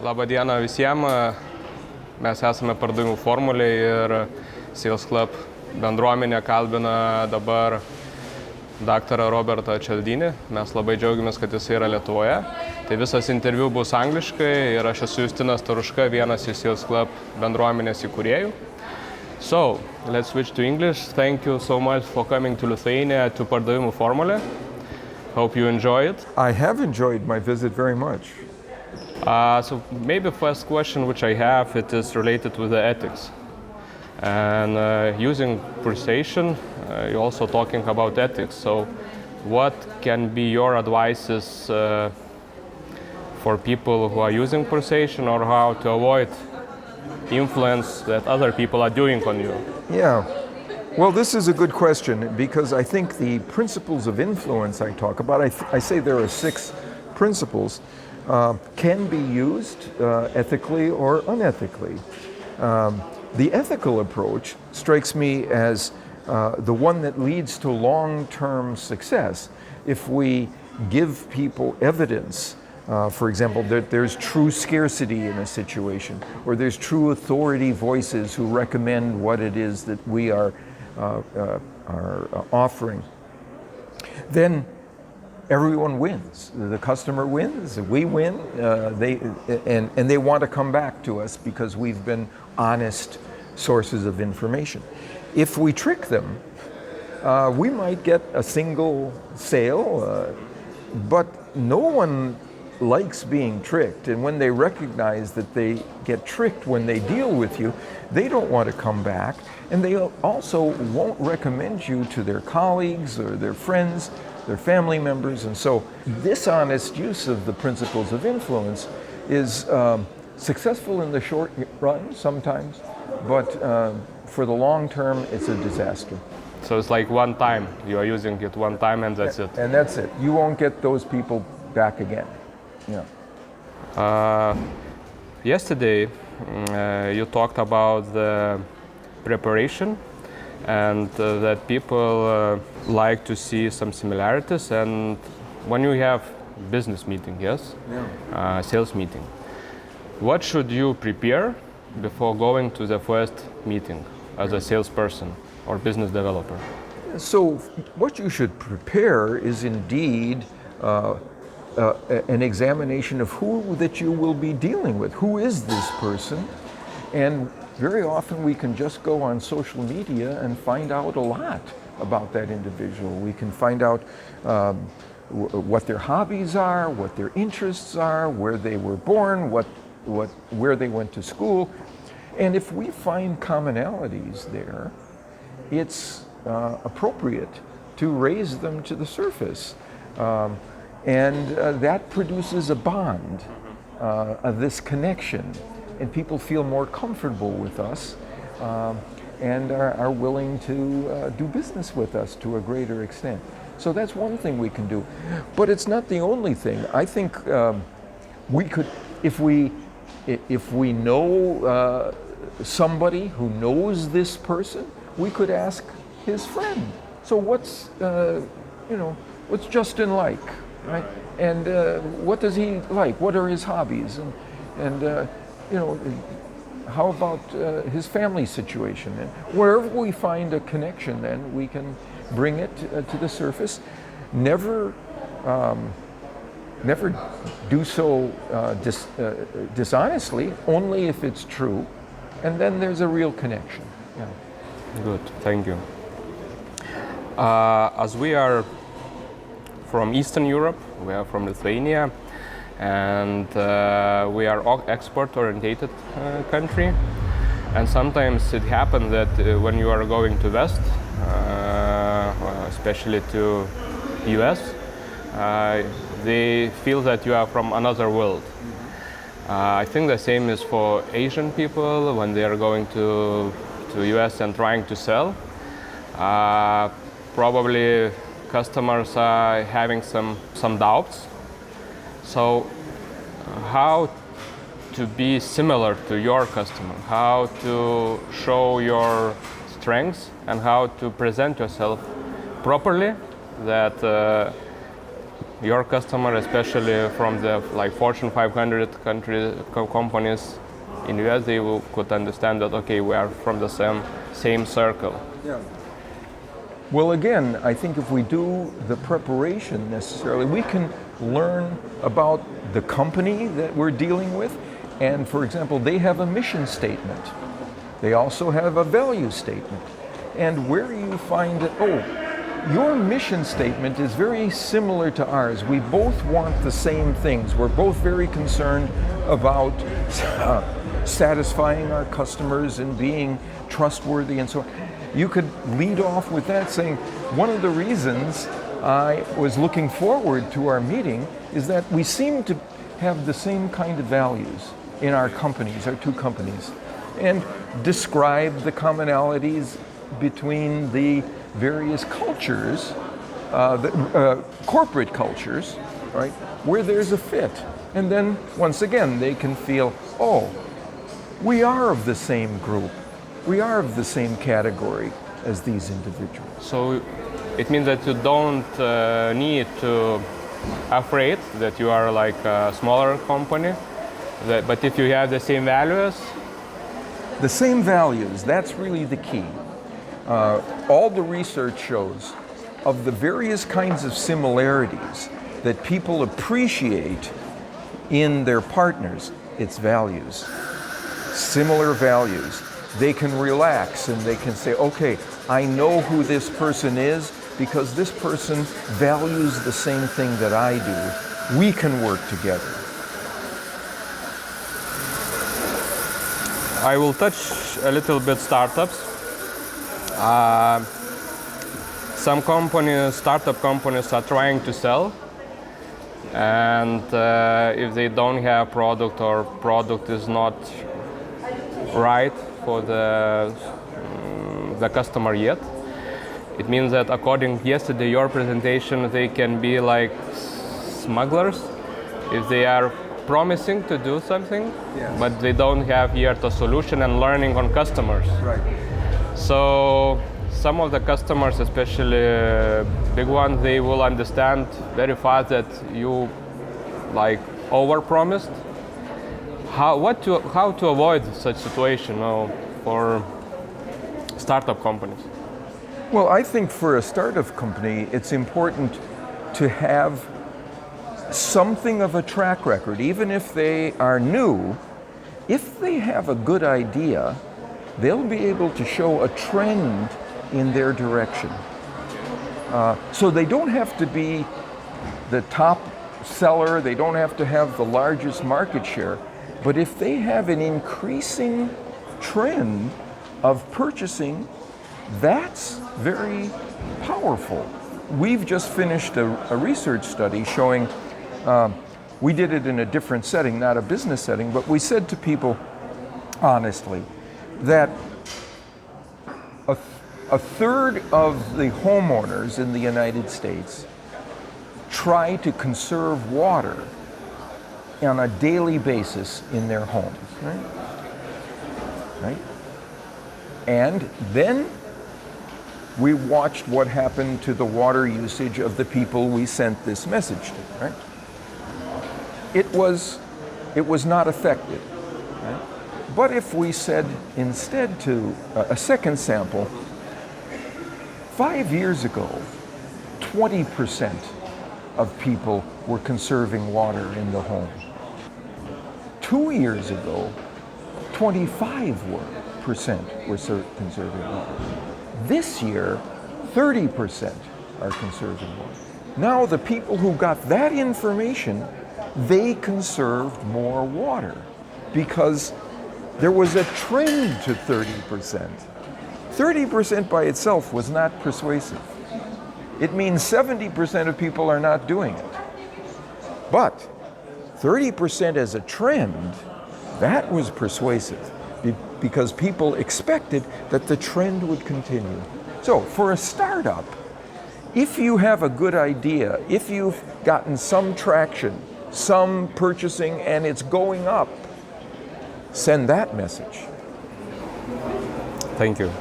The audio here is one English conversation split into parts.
Labą dieną visiems. Mes esame pardavimų formulėje ir Sales Club bendruomenė kalbina dabar daktarą Robertą Cialdini. Mes labai džiaugiamės, kad jis yra Lietuvoje. Tai visas interviu bus angliškai ir aš esu Justinas Taruška, vienas iš Sales Club bendruomenės įkūrėjų. So, let's switch to English. Thank you so much for coming to Lithuania to pardavimų formulė. Hope you enjoy it. I have enjoyed my visit very much. So maybe first question which I have, it is related with the ethics. And using persuasion, you're also talking about ethics. So what can be your advices for people who are using persuasion, or how to avoid influence that other people are doing on you? Yeah. Well, this is a good question, because I think the principles of influence I talk about, I say there are 6 principles, can be used ethically or unethically. The ethical approach strikes me as the one that leads to long-term success. If we give people evidence, for example, that there's true scarcity in a situation, or there's true authority voices who recommend what it is that we are offering, then everyone wins. The customer wins, we win, and they want to come back to us because we've been honest sources of information. If we trick them, we might get a single sale, but no one likes being tricked, and when they recognize that they get tricked when they deal with you, they don't want to come back, and they also won't recommend you to their colleagues or their friends, their family members. And so this honest use of the principles of influence is successful in the short run sometimes, but for the long term it's a disaster. So it's like one time, you are using it one time and that's it. And that's it. You won't get those people back again. Yeah. Yesterday you talked about the preparation, and that people like to see some similarities, and when you have business meeting, yes? Yeah. Sales meeting, what should you prepare before going to the first meeting as a salesperson or business developer? So what you should prepare is indeed an examination of who that you will be dealing with. Who is this person? And very often we can just go on social media and find out a lot about that individual. We can find out what their hobbies are, what their interests are, where they were born, where they went to school. And if we find commonalities there, it's appropriate to raise them to the surface. And that produces a bond of this connection, and people feel more comfortable with us and are willing to do business with us to a greater extent. So that's one thing we can do, but it's not the only thing. I think we could, if we know somebody who knows this person, we could ask his friend. So what's Justin like? Right? And what does he like? What are his hobbies? And how about his family situation? And wherever we find a connection, then we can bring it to the surface. Never do so dishonestly, only if it's true, and then there's a real connection. Yeah. Good, thank you. As we are from Eastern Europe, we are from Lithuania, and we are export-oriented country. And sometimes it happens that when you are going to West, especially to US, they feel that you are from another world. I think the same is for Asian people when they are going to US and trying to sell. Probably customers are having some doubts. So how to be similar to your customer, how to show your strengths and how to present yourself properly, that your customer, especially from the like Fortune 500 companies in US, they could understand that, okay, we are from the same circle. Yeah. Well, again, I think if we do the preparation necessarily, we can learn about the company that we're dealing with. And for example, they have a mission statement. They also have a value statement. And where you find that, oh, your mission statement is very similar to ours. We both want the same things. We're both very concerned about satisfying our customers and being trustworthy and so on. You could lead off with that saying, one of the reasons I was looking forward to our meeting is that we seem to have the same kind of values in our companies, our two companies, and describe the commonalities between the various cultures, corporate cultures, right, where there's a fit. And then, once again, they can feel, oh, we are of the same group. We are of the same category as these individuals. So it means that you don't need to afraid that you are like a smaller company, but if you have the same values? The same values, that's really the key. All the research shows of the various kinds of similarities that people appreciate in their partners, it's values. Similar values. They can relax and they can say, okay, I know who this person is because this person values the same thing that I do. We can work together. I will touch a little bit startups. Some companies, startup companies, are trying to sell, and if they don't have product or product is not right for the customer yet, it means that according yesterday your presentation, they can be like smugglers if they are promising to do something, yes, but they don't have yet a solution and learning on customers. Right. So some of the customers, especially big ones, they will understand very fast that you like over-promised. How to avoid such situation for startup companies? Well, I think for a startup company, it's important to have something of a track record, even if they are new. If they have a good idea, they'll be able to show a trend in their direction. So they don't have to be the top seller, they don't have to have the largest market share, but if they have an increasing trend of purchasing, that's very powerful. We've just finished a research study showing, we did it in a different setting, not a business setting, but we said to people honestly that a third of the homeowners in the United States try to conserve water on a daily basis in their homes, right? And then we watched what happened to the water usage of the people we sent this message to, right? It was not affected, right? But if we said instead to a second sample, 5 years ago, 20% of people were conserving water in the home. 2 years ago, 25% were conserving water. This year, 30% are conserving water. Now the people who got that information, they conserved more water because there was a trend to 30%. 30% by itself was not persuasive. It means 70% of people are not doing it. But 30% as a trend, that was persuasive because people expected that the trend would continue. So for a startup, if you have a good idea, if you've gotten some traction, some purchasing, and it's going up, send that message. Thank you.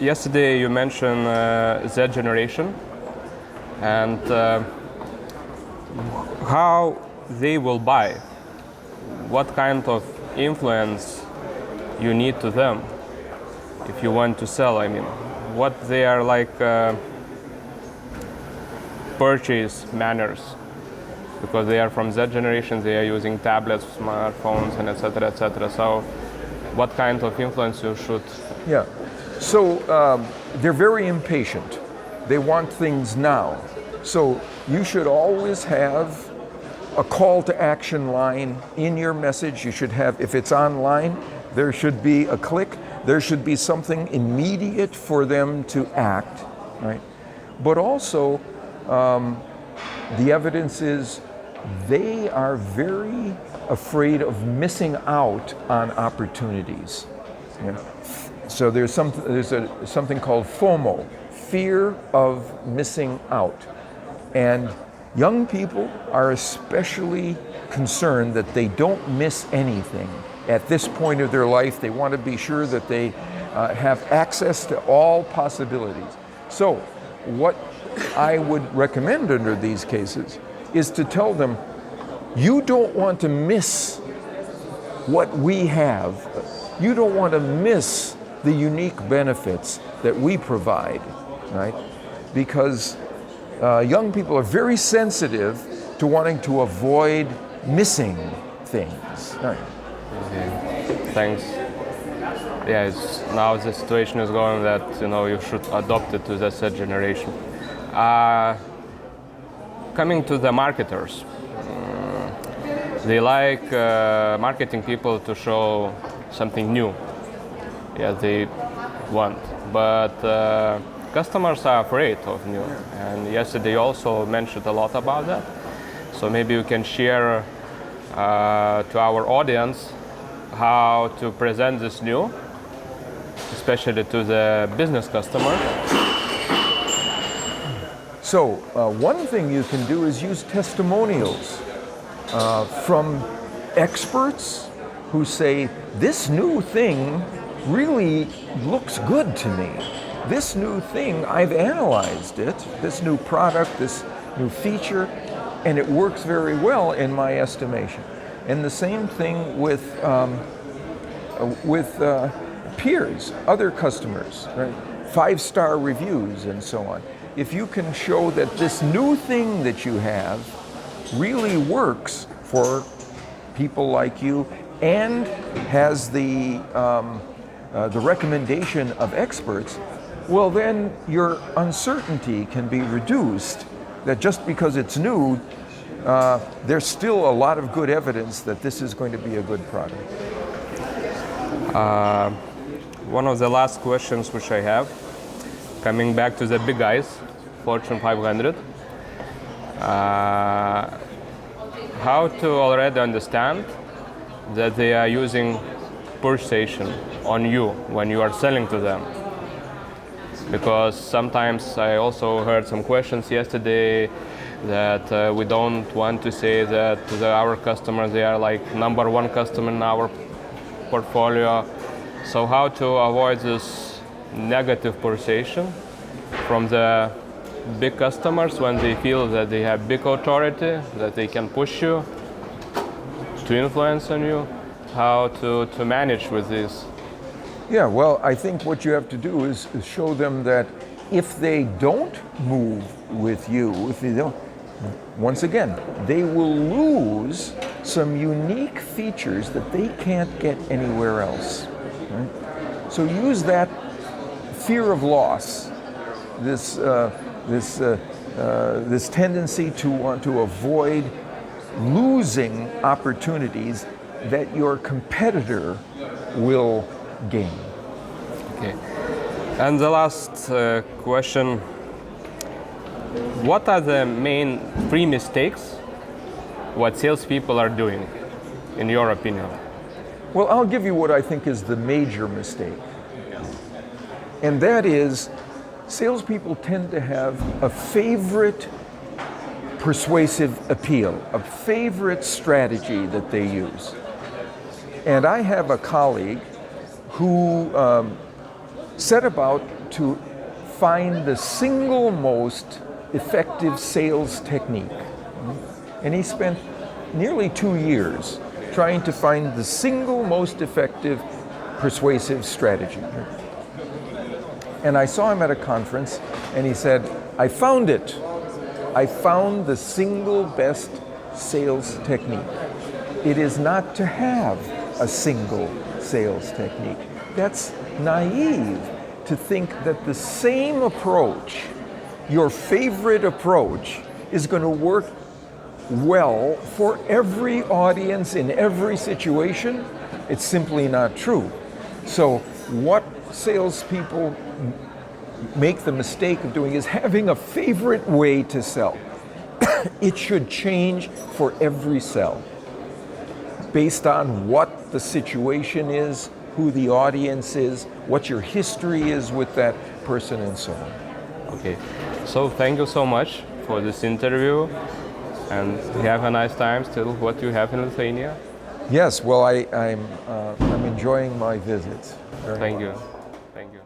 yesterday you mentioned Z generation and how they will buy. What kind of influence you need to them if you want to sell? I mean, what they are like purchase manners, because they are from Z generation, they are using tablets, smartphones, and etc., etc. So, what kind of influence you should? Yeah. So they're very impatient. They want things now. So you should always have a call to action line in your message. You should have, if it's online, there should be a click. There should be something immediate for them to act, right? But also, the evidence is they are very afraid of missing out on opportunities. Yeah. So there's something called FOMO, fear of missing out. And young people are especially concerned that they don't miss anything. At this point of their life, they want to be sure that they have access to all possibilities. So what I would recommend under these cases is to tell them, you don't want to miss what we have. You don't want to miss the unique benefits that we provide, right? Because young people are very sensitive to wanting to avoid missing things. Right. Okay. Thanks. Yeah, now the situation is going that you should adopt it to the Z generation. Coming to the marketers, they like marketing people to show something new. Yeah, they want, but customers are afraid of new. And yesterday you also mentioned a lot about that. So maybe you can share to our audience how to present this new, especially to the business customer. So one thing you can do is use testimonials from experts who say, this new thing really looks good to me. This new thing, I've analyzed it, this new product, this new feature, and it works very well in my estimation. And the same thing with peers, other customers, right? 5-star reviews and so on. If you can show that this new thing that you have really works for people like you and has the recommendation of experts, well then your uncertainty can be reduced, that just because it's new, there's still a lot of good evidence that this is going to be a good product. One of the last questions which I have, coming back to the big guys, Fortune 500, how to already understand that they are using purchasing on you when you are selling to them. Because sometimes I also heard some questions yesterday that we don't want to say that our customers, they are like number one customer in our portfolio. So how to avoid this negative perception from the big customers when they feel that they have big authority, that they can push you, to influence on you, how to manage with this? Yeah, well, I think what you have to do is show them that if they don't move with you, if they don't, once again, they will lose some unique features that they can't get anywhere else. Right? So use that fear of loss, this tendency to want to avoid losing opportunities that your competitor will gain. Okay. And the last question, what are the main 3 mistakes what salespeople are doing, in your opinion? Well, I'll give you what I think is the major mistake. And that is, salespeople tend to have a favorite persuasive appeal, a favorite strategy that they use. And I have a colleague who set about to find the single most effective sales technique. And he spent nearly 2 years trying to find the single most effective persuasive strategy. And I saw him at a conference, and he said, I found it. I found the single best sales technique. It is not to have a single sales technique. That's naive to think that the same approach, your favorite approach, is going to work well for every audience in every situation. It's simply not true. So what salespeople make the mistake of doing is having a favorite way to sell. It should change for every sell based on what the situation is, who the audience is, what your history is with that person, and so on. Okay, so thank you so much for this interview, and have a nice time still what you have in Lithuania. Yes, well, I'm enjoying my visits. Thank you. Thank you.